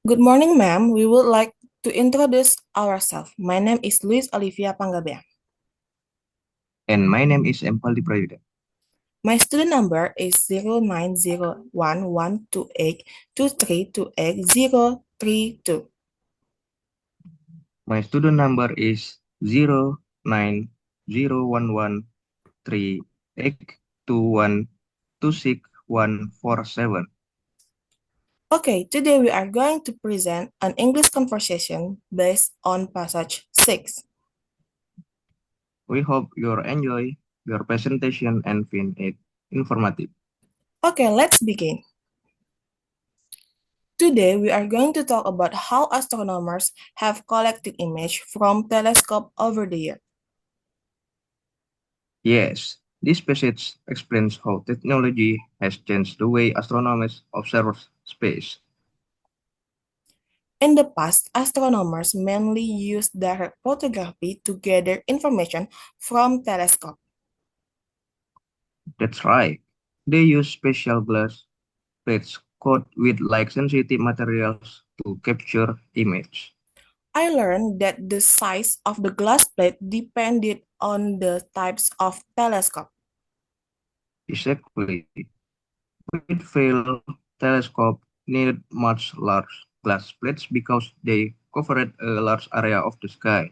Good morning, ma'am. We would like to introduce ourselves. My name is Luis Olivia Panggabean. And my name is Empaldi Prayuda. My student number is 0901128232. My student number is 090138212647. Okay, today we are going to present an English conversation based on passage 6. We hope you enjoy your presentation and find it informative. Okay, let's begin. Today we are going to talk about how astronomers have collected images from telescope over the year. Yes, this passage explains how technology has changed the way astronomers observe space. In the past, astronomers mainly used direct photography to gather information from telescopes. That's right. They use special glass plates coated with light-sensitive materials to capture image. I learned that the size of the glass plate depended on the types of telescope. Exactly. Whitfield telescope needed much large glass plates because they covered a large area of the sky.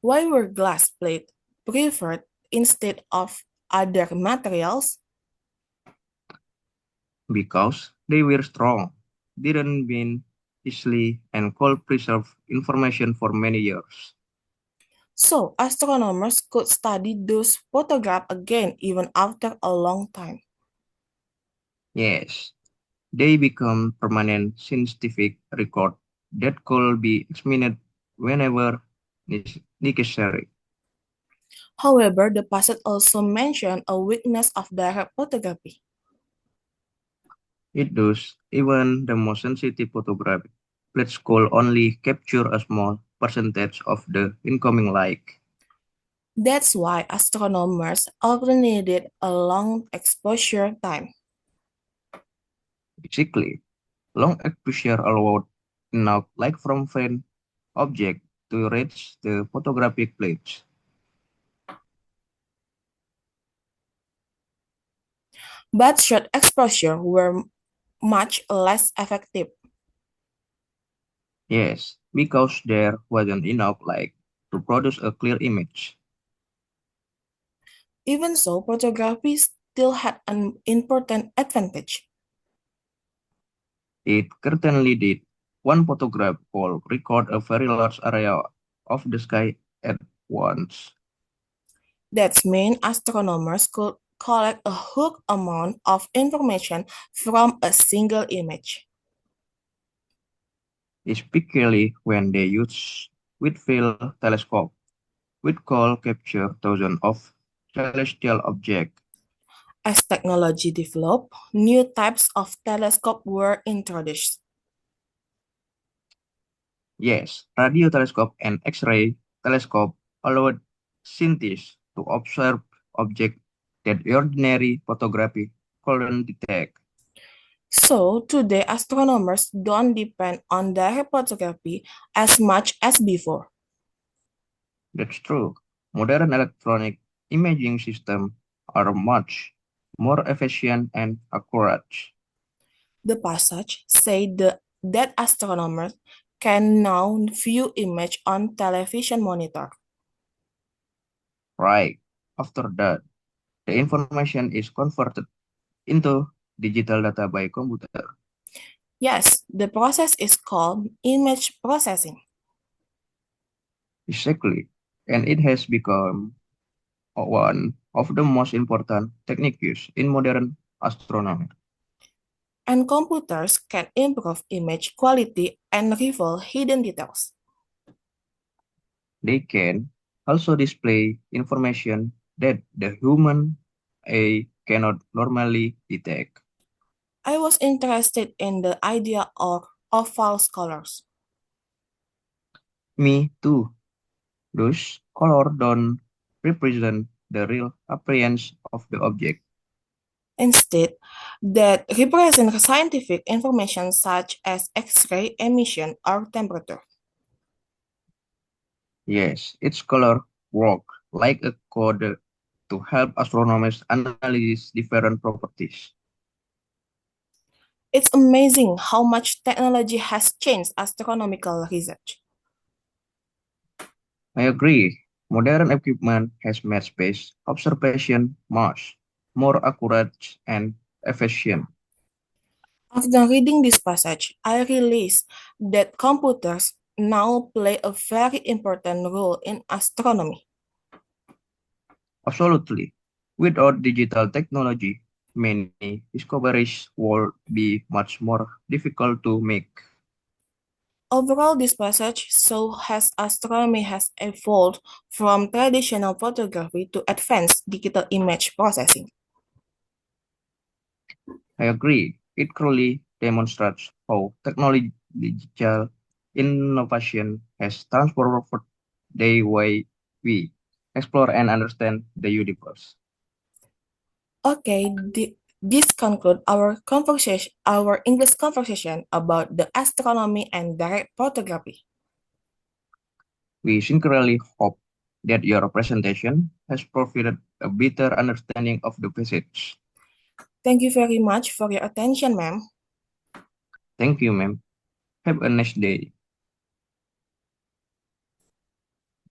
Why were glass plates preferred instead of other materials? Because they were strong, didn't bend easily, and could preserve information for many years. So astronomers could study those photographs again even after a long time. Yes, they become permanent scientific record that could be examined whenever necessary. However, the passage also mentioned a weakness of direct photography. It does, even the most sensitive photographic plates could only capture a small percentage of the incoming light. That's why astronomers often needed a long exposure time. Basically, long exposure allowed enough light from faint object to reach the photographic plates. But short exposure were much less effective. Yes, because there wasn't enough light to produce a clear image. Even so, photography still had an important advantage. It certainly did. One photograph could record a very large area of the sky at once. That means astronomers could collect a huge amount of information from a single image. Especially when they use Whitfield telescope, which could capture thousands of celestial objects. As technology developed, new types of telescope were introduced. Yes, radio telescope and X-ray telescope allowed scientists to observe objects that ordinary photography couldn't detect. So today astronomers don't depend on direct photography as much as before. That's true. Modern electronic imaging systems are much more efficient and accurate. The passage said that astronomers can now view image on television monitor. Right. After that, the information is converted into digital data by computer. Yes, the process is called image processing. Exactly. And it has become one of the most important techniques in modern astronomy. And computers can improve image quality and reveal hidden details. They can also display information that the human eye cannot normally detect. I was interested in the idea of false colors. Me too. Those colors don't represent the real appearance of the object. Instead, that represent scientific information such as X-ray emission or temperature. Yes, its color work like a code to help astronomers analyze different properties. It's amazing how much technology has changed astronomical research. I agree. Modern equipment has made space observation much more accurate and efficient. After reading this passage, I realized that computers now play a very important role in astronomy. Absolutely. Without digital technology, many discoveries would be much more difficult to make. Overall, this passage shows how astronomy has evolved from traditional photography to advanced digital image processing. I agree. It clearly demonstrates how technological innovation has transformed the way we explore and understand the universe. Okay, this concludes our English conversation about the astronomy and direct photography. We sincerely hope that your presentation has provided a better understanding of the passage. Thank you very much for your attention, ma'am. Thank you, ma'am. Have a nice day.